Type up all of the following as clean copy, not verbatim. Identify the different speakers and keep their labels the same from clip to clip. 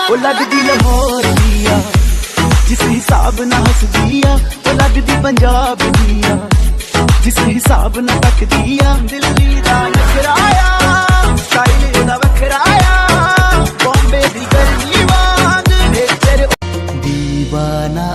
Speaker 1: ओ लगदी लाहौर दिया जिस हिसाब ना हस दिया, ओ लगदी पंजाब दिया जिस हिसाब ना तक दिया। दिल्ली दा नखराया स्टाइल ओदा वखराया, बॉम्बे दी गर्मी वांग नेचर दीवाना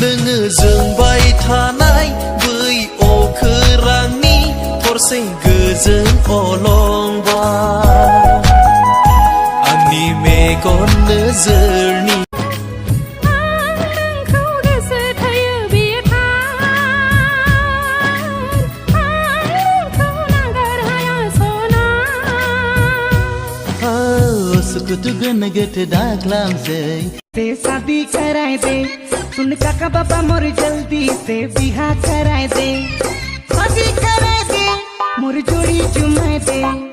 Speaker 2: नोङो जोंबाय थानाय बै अखोरांनि थरसे गोजों अलंबार आंनि मेगन नोजोरनि।
Speaker 1: सुकुतु गन गट दागलाम से शादी कराए दे, सुन काका बाबा मोर जल्दी से बिहा कराए दे, शादी कराए दे मोर जोड़ी चुमाए दे।